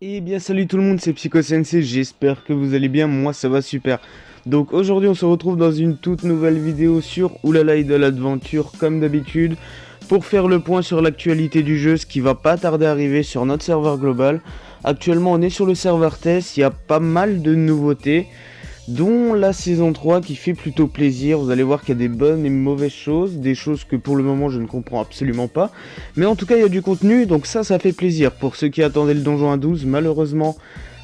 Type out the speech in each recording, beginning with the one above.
Eh bien salut tout le monde, c'est Psycho Sensei, j'espère que vous allez bien, moi ça va super. Donc aujourd'hui on se retrouve dans une toute nouvelle vidéo sur Oulala Idle Adventure comme d'habitude pour faire le point sur l'actualité du jeu, ce qui va pas tarder à arriver sur notre serveur global. Actuellement on est sur le serveur test, il y a pas mal de nouveautés, dont la saison 3 qui fait plutôt plaisir. Vous allez voir qu'il y a des bonnes et mauvaises choses, des choses que pour le moment je ne comprends absolument pas. Mais en tout cas il y a du contenu, donc ça fait plaisir. Pour ceux qui attendaient le donjon à 12, malheureusement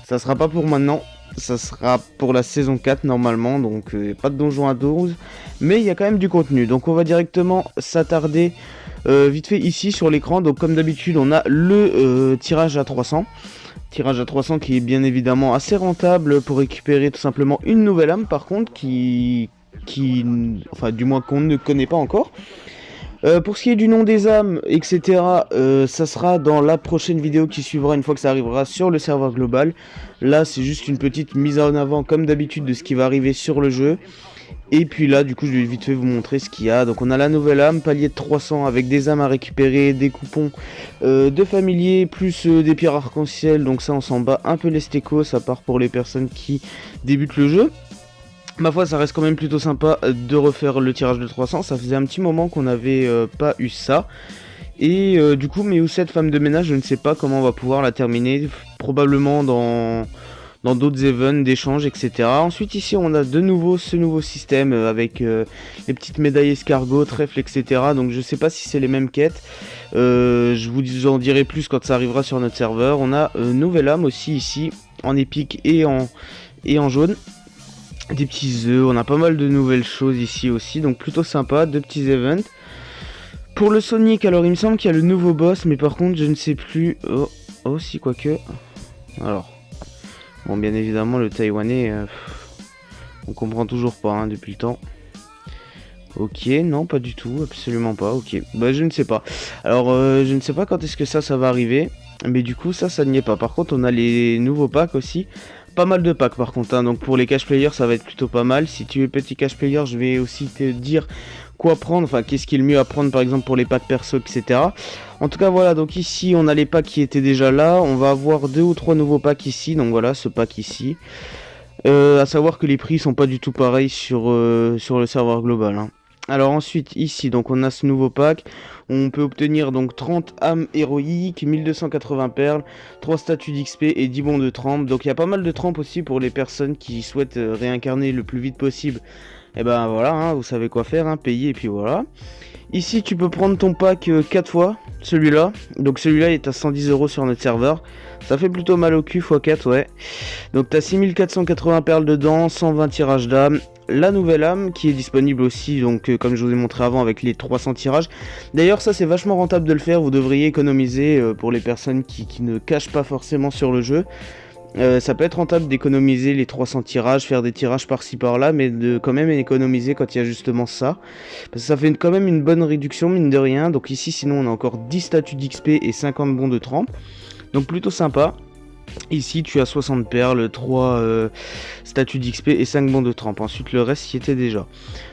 ça sera pas pour maintenant. Ça sera pour la saison 4 normalement, donc pas de donjon à 12. Mais il y a quand même du contenu, donc on va directement s'attarder vite fait ici sur l'écran. Donc comme d'habitude on a le tirage à 300. Tirage à 300 qui est bien évidemment assez rentable pour récupérer tout simplement une nouvelle âme par contre enfin du moins qu'on ne connaît pas encore. Pour ce qui est du nom des âmes, etc., ça sera dans la prochaine vidéo qui suivra une fois que ça arrivera sur le serveur global. Là c'est juste une petite mise en avant comme d'habitude de ce qui va arriver sur le jeu. Et puis là du coup je vais vite fait vous montrer ce qu'il y a. Donc on a la nouvelle âme, palier de 300 avec des âmes à récupérer, des coupons de familiers, plus des pierres arc-en-ciel. Donc ça on s'en bat un peu les stécos, à part pour les personnes qui débutent le jeu. Ma foi ça reste quand même plutôt sympa de refaire le tirage de 300. Ça faisait un petit moment qu'on n'avait pas eu ça. Et du coup mes cette femme de ménage, je ne sais pas comment on va pouvoir la terminer. Probablement dans d'autres events d'échange, etc. Ensuite ici on a de nouveau ce nouveau système avec les petites médailles escargots, trèfle, etc. Donc je sais pas si c'est les mêmes quêtes. Je vous en dirai plus quand ça arrivera sur notre serveur. On a nouvelle âme aussi ici en épique et en jaune. Des petits œufs, on a pas mal de nouvelles choses ici aussi, donc plutôt sympa, de petits events. Pour le Sonic, alors il me semble qu'il y a le nouveau boss, mais par contre je ne sais plus. Oh si, quoique. Alors. Bon, bien évidemment, le taïwanais, on comprend toujours pas hein, depuis le temps. Ok, non, pas du tout, absolument pas. Ok, bah je ne sais pas. Alors, je ne sais pas quand est-ce que ça va arriver, mais du coup, ça n'y est pas. Par contre, on a les nouveaux packs aussi. Pas mal de packs par contre, hein. Donc pour les cash players, ça va être plutôt pas mal. Si tu es petit cash player, je vais aussi te dire quoi prendre, enfin qu'est-ce qui est le mieux à prendre par exemple pour les packs perso, etc. En tout cas voilà, donc ici on a les packs qui étaient déjà là. On va avoir 2 ou 3 nouveaux packs ici, donc voilà ce pack ici. À savoir que les prix sont pas du tout pareils sur le serveur global hein. Alors ensuite ici donc on a ce nouveau pack. On peut obtenir donc 30 âmes héroïques, 1280 perles, 3 statues d'XP et 10 bons de trempe. Donc il y a pas mal de trempe aussi pour les personnes qui souhaitent réincarner le plus vite possible. Et ben voilà, hein, vous savez quoi faire, hein, payer et puis voilà. Ici tu peux prendre ton pack 4 fois, celui-là. Donc celui-là est à 110 € sur notre serveur. Ça fait plutôt mal au cul x4, ouais. Donc t'as 6480 perles dedans, 120 tirages d'âme. La nouvelle âme qui est disponible aussi, donc comme je vous ai montré avant avec les 300 tirages. D'ailleurs ça c'est vachement rentable de le faire, vous devriez économiser pour les personnes qui ne cachent pas forcément sur le jeu. Ça peut être rentable d'économiser les 300 tirages, faire des tirages par-ci par-là, mais de quand même économiser quand il y a justement ça. Parce que ça fait quand même une bonne réduction, mine de rien. Donc ici, sinon, on a encore 10 statues d'XP et 50 bons de trempe. Donc plutôt sympa. Ici, tu as 60 perles, 3 statues d'XP et 5 bons de trempe. Ensuite, le reste y était déjà.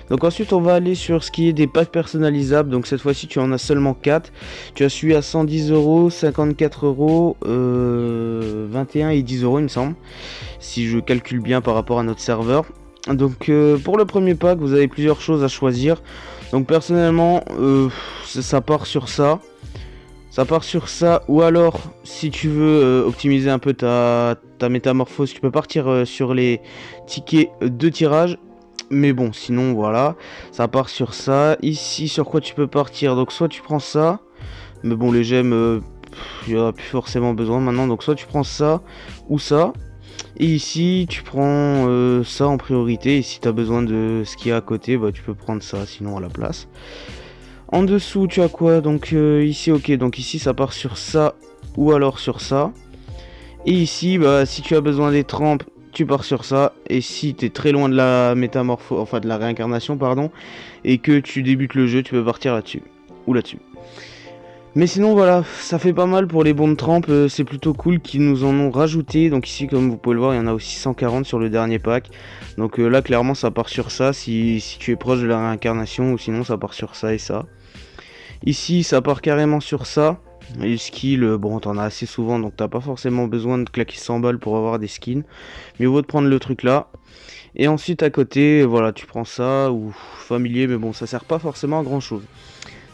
Donc ensuite, on va aller sur ce qui est des packs personnalisables. Donc cette fois-ci, tu en as seulement 4. Tu as celui à 110 €, 54 €, 21 et 10 € il me semble. Si je calcule bien par rapport à notre serveur. Donc pour le premier pack, vous avez plusieurs choses à choisir. Donc personnellement, ça part sur ça. Ça part sur ça, ou alors si tu veux optimiser un peu ta métamorphose, tu peux partir sur les tickets de tirage. Mais bon, sinon voilà, ça part sur ça. Ici, sur quoi tu peux partir? Donc soit tu prends ça, mais bon les gemmes, il n'y aura plus forcément besoin maintenant. Donc soit tu prends ça, ou ça. Et ici, tu prends ça en priorité. Et si tu as besoin de ce qu'il y a à côté, bah tu peux prendre ça, sinon à la place. En dessous tu as quoi? Donc ici ok, donc ici ça part sur ça ou alors sur ça. Et ici bah si tu as besoin des trempes, tu pars sur ça. Et si tu es très loin de la métamorphose, enfin de la réincarnation pardon, et que tu débutes le jeu, tu peux partir là-dessus ou là-dessus. Mais sinon voilà, ça fait pas mal pour les bons de trempe, c'est plutôt cool qu'ils nous en ont rajouté. Donc ici comme vous pouvez le voir, il y en a aussi 140 sur le dernier pack. Donc là clairement ça part sur ça si tu es proche de la réincarnation, ou sinon ça part sur ça et ça. Ici ça part carrément sur ça. Les skills, bon, t'en as assez souvent, donc t'as pas forcément besoin de claquer 100 balles pour avoir des skins. Mieux vaut de prendre le truc là. Et ensuite à côté, voilà, tu prends ça, ou familier, mais bon, ça sert pas forcément à grand chose.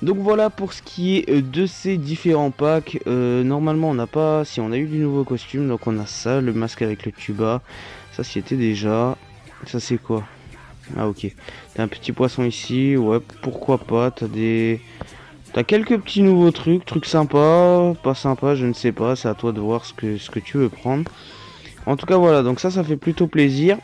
Donc voilà pour ce qui est de ces différents packs. Normalement on n'a pas... Si on a eu du nouveau costume, donc on a ça, le masque avec le tuba. Ça s'y était déjà. Ça c'est quoi? Ah ok. T'as un petit poisson ici, ouais, pourquoi pas. T'as quelques petits nouveaux trucs sympas, pas sympas, je ne sais pas. C'est à toi de voir ce que tu veux prendre. En tout cas voilà, donc ça fait plutôt plaisir.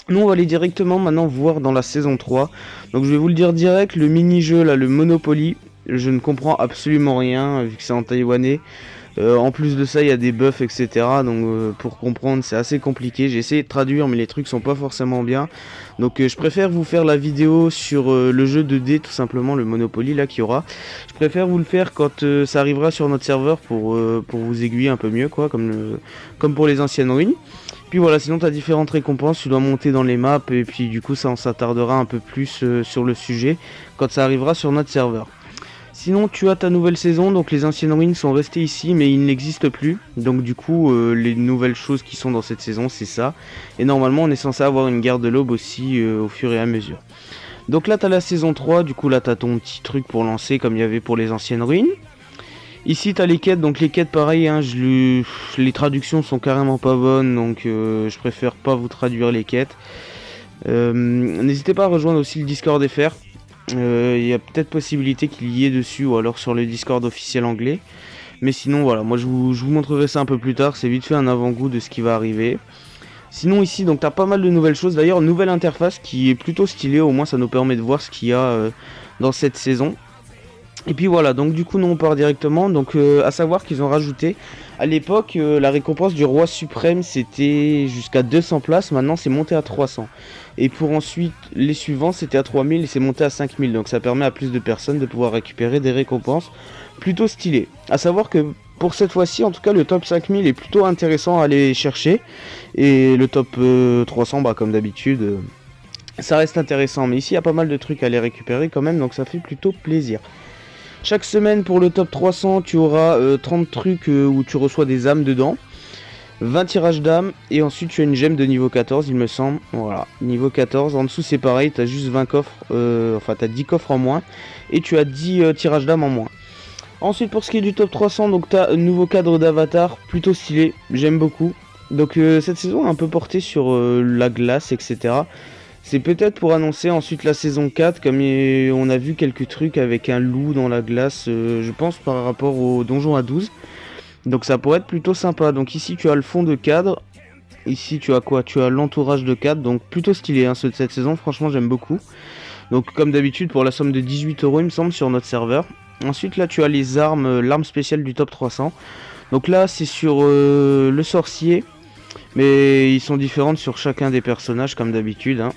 Nous on va aller directement maintenant voir dans la saison 3. Donc je vais vous le dire direct, le mini-jeu là, le Monopoly, je ne comprends absolument rien vu que c'est en taïwanais. En plus de ça il y a des buffs etc. Donc pour comprendre c'est assez compliqué. J'ai essayé de traduire mais les trucs sont pas forcément bien. Donc je préfère vous faire la vidéo sur le jeu de dés tout simplement, le Monopoly là qu'il y aura. Je préfère vous le faire quand ça arrivera sur notre serveur pour vous aiguiller un peu mieux quoi, comme pour les anciennes ruines. Puis voilà, sinon tu as différentes récompenses, tu dois monter dans les maps et puis du coup ça on s'attardera un peu plus sur le sujet quand ça arrivera sur notre serveur. Sinon tu as ta nouvelle saison, donc les anciennes ruines sont restées ici mais ils n'existent plus. Donc du coup les nouvelles choses qui sont dans cette saison c'est ça. Et normalement on est censé avoir une guerre de l'aube aussi au fur et à mesure. Donc là tu as la saison 3, du coup là tu as ton petit truc pour lancer comme il y avait pour les anciennes ruines. Ici t'as les quêtes, donc les quêtes pareil, hein, les traductions sont carrément pas bonnes, donc je préfère pas vous traduire les quêtes. N'hésitez pas à rejoindre aussi le Discord FR, il y a peut-être possibilité qu'il y ait dessus, ou alors sur le Discord officiel anglais. Mais sinon voilà, moi je vous montrerai ça un peu plus tard, c'est vite fait un avant-goût de ce qui va arriver. Sinon ici donc t'as pas mal de nouvelles choses, d'ailleurs nouvelle interface qui est plutôt stylée, au moins ça nous permet de voir ce qu'il y a dans cette saison. Et puis voilà, donc du coup nous on part directement, donc à savoir qu'ils ont rajouté, à l'époque la récompense du roi suprême c'était jusqu'à 200 places, maintenant c'est monté à 300. Et pour ensuite les suivants c'était à 3000 et c'est monté à 5000, donc ça permet à plus de personnes de pouvoir récupérer des récompenses plutôt stylées. À savoir que pour cette fois-ci en tout cas le top 5000 est plutôt intéressant à aller chercher, et le top 300 bah comme d'habitude ça reste intéressant, mais ici il y a pas mal de trucs à les récupérer quand même, donc ça fait plutôt plaisir. Chaque semaine pour le top 300 tu auras 30 trucs où tu reçois des âmes dedans, 20 tirages d'âmes, et ensuite tu as une gemme de niveau 14 il me semble. Voilà, niveau 14, en dessous c'est pareil, tu as juste 20 coffres, enfin tu as 10 coffres en moins, et tu as 10 tirages d'âmes en moins. Ensuite pour ce qui est du top 300, donc tu as un nouveau cadre d'avatar, plutôt stylé, j'aime beaucoup. Donc cette saison est un peu portée sur la glace etc. C'est peut-être pour annoncer ensuite la saison 4, comme on a vu quelques trucs avec un loup dans la glace, je pense par rapport au donjon à 12. Donc ça pourrait être plutôt sympa. Donc ici tu as le fond de cadre, ici tu as quoi? Tu as l'entourage de cadre, donc plutôt stylé hein, ceux de cette saison, franchement j'aime beaucoup. Donc comme d'habitude pour la somme de 18 € il me semble sur notre serveur. Ensuite là tu as les armes, l'arme spéciale du top 300. Donc là c'est sur le sorcier, mais ils sont différentes sur chacun des personnages comme d'habitude hein.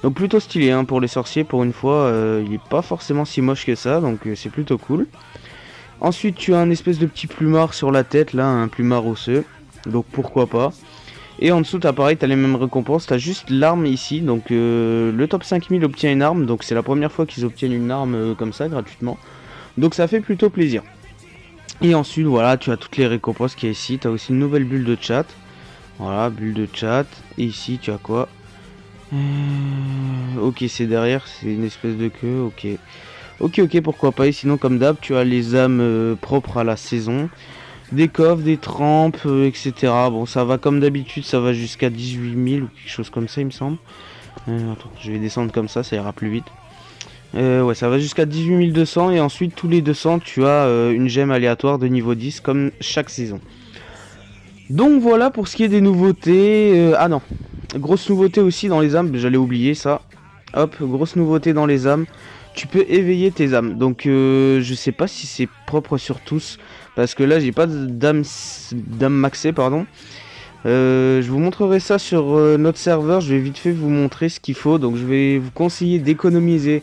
Donc plutôt stylé hein, pour les sorciers, pour une fois il n'est pas forcément si moche que ça, donc c'est plutôt cool. Ensuite tu as un espèce de petit plumard sur la tête là, un plumard osseux, donc pourquoi pas. Et en dessous t'as pareil, t'as les mêmes récompenses, t'as juste l'arme ici, donc le top 5000 obtient une arme, donc c'est la première fois qu'ils obtiennent une arme comme ça gratuitement. Donc ça fait plutôt plaisir. Et ensuite voilà, tu as toutes les récompenses qu'il y a ici, t'as aussi une nouvelle bulle de chat. Voilà, bulle de chat, et ici tu as quoi? Ok, c'est derrière, c'est une espèce de queue, ok. Ok, pourquoi pas. Et sinon, comme d'hab, tu as les âmes propres à la saison, des coffres, des trempes, etc. Bon, ça va comme d'habitude, ça va jusqu'à 18 000 ou quelque chose comme ça, il me semble. Attends, je vais descendre comme ça ira plus vite. Ouais, ça va jusqu'à 18 200, et ensuite, tous les 200, tu as une gemme aléatoire de niveau 10, comme chaque saison. Donc voilà pour ce qui est des nouveautés. Ah non, grosse nouveauté aussi dans les âmes, j'allais oublier ça. Hop, grosse nouveauté dans les âmes. Tu peux éveiller tes âmes. Donc je sais pas si c'est propre sur tous, parce que là j'ai pas d'âme maxée pardon. Je vous montrerai ça sur notre serveur. Je vais vite fait vous montrer ce qu'il faut. Donc je vais vous conseiller d'économiser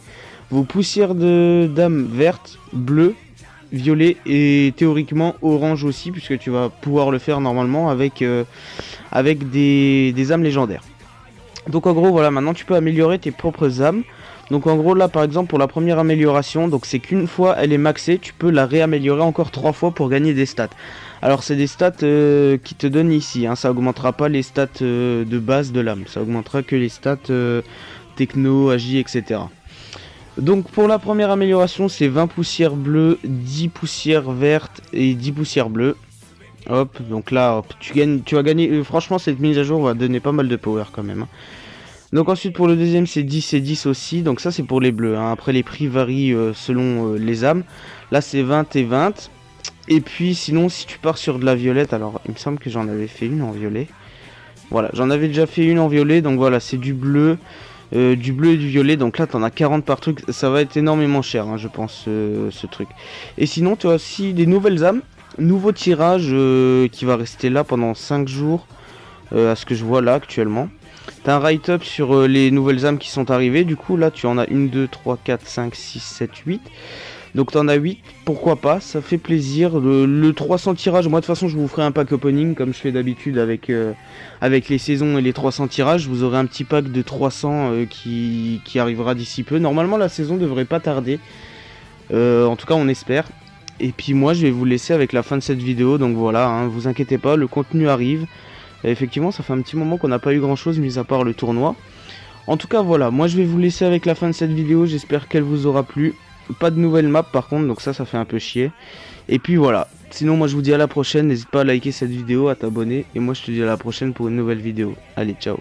vos poussières d'âmes vertes, bleues, violet et théoriquement orange aussi, puisque tu vas pouvoir le faire normalement avec des âmes légendaires. Donc en gros voilà, maintenant tu peux améliorer tes propres âmes. Donc en gros là par exemple pour la première amélioration, donc c'est qu'une fois elle est maxée, tu peux la réaméliorer encore 3 fois pour gagner des stats. Alors c'est des stats qui te donnent ici, hein. Ça augmentera pas les stats de base de l'âme, ça augmentera que les stats techno, agi, etc. Donc pour la première amélioration c'est 20 poussières bleues, 10 poussières vertes et 10 poussières bleues. Hop, donc là hop, tu vas gagner, franchement cette mise à jour va donner pas mal de power quand même, hein. Donc ensuite pour le deuxième c'est 10 et 10 aussi, donc ça c'est pour les bleus, hein. Après les prix varient selon les âmes. Là c'est 20 et 20. Et puis sinon si tu pars sur de la violette, alors il me semble que j'en avais fait une en violet. Voilà, j'en avais déjà fait une en violet, donc voilà c'est du bleu et du violet, donc là t'en as 40 par truc, ça va être énormément cher, hein, je pense ce truc. Et sinon tu as aussi des nouvelles âmes, nouveau tirage qui va rester là pendant 5 jours, à ce que je vois là actuellement. T'as un write-up sur les nouvelles âmes qui sont arrivées. Du coup là tu en as 1, 2, 3, 4, 5, 6, 7, 8. Donc t'en as 8, pourquoi pas, ça fait plaisir. Le 300 tirages, moi de toute façon je vous ferai un pack opening comme je fais d'habitude avec les saisons et les 300 tirages. Vous aurez un petit pack de 300 qui arrivera d'ici peu. Normalement la saison devrait pas tarder, en tout cas on espère. Et puis moi je vais vous laisser avec la fin de cette vidéo, donc voilà, hein, vous inquiétez pas, le contenu arrive. Et effectivement ça fait un petit moment qu'on n'a pas eu grand chose mis à part le tournoi. En tout cas voilà, moi je vais vous laisser avec la fin de cette vidéo, j'espère qu'elle vous aura plu. Pas de nouvelle map par contre, donc ça fait un peu chier. Et puis voilà, sinon moi je vous dis à la prochaine, n'hésite pas à liker cette vidéo, à t'abonner. Et moi je te dis à la prochaine pour une nouvelle vidéo. Allez, ciao.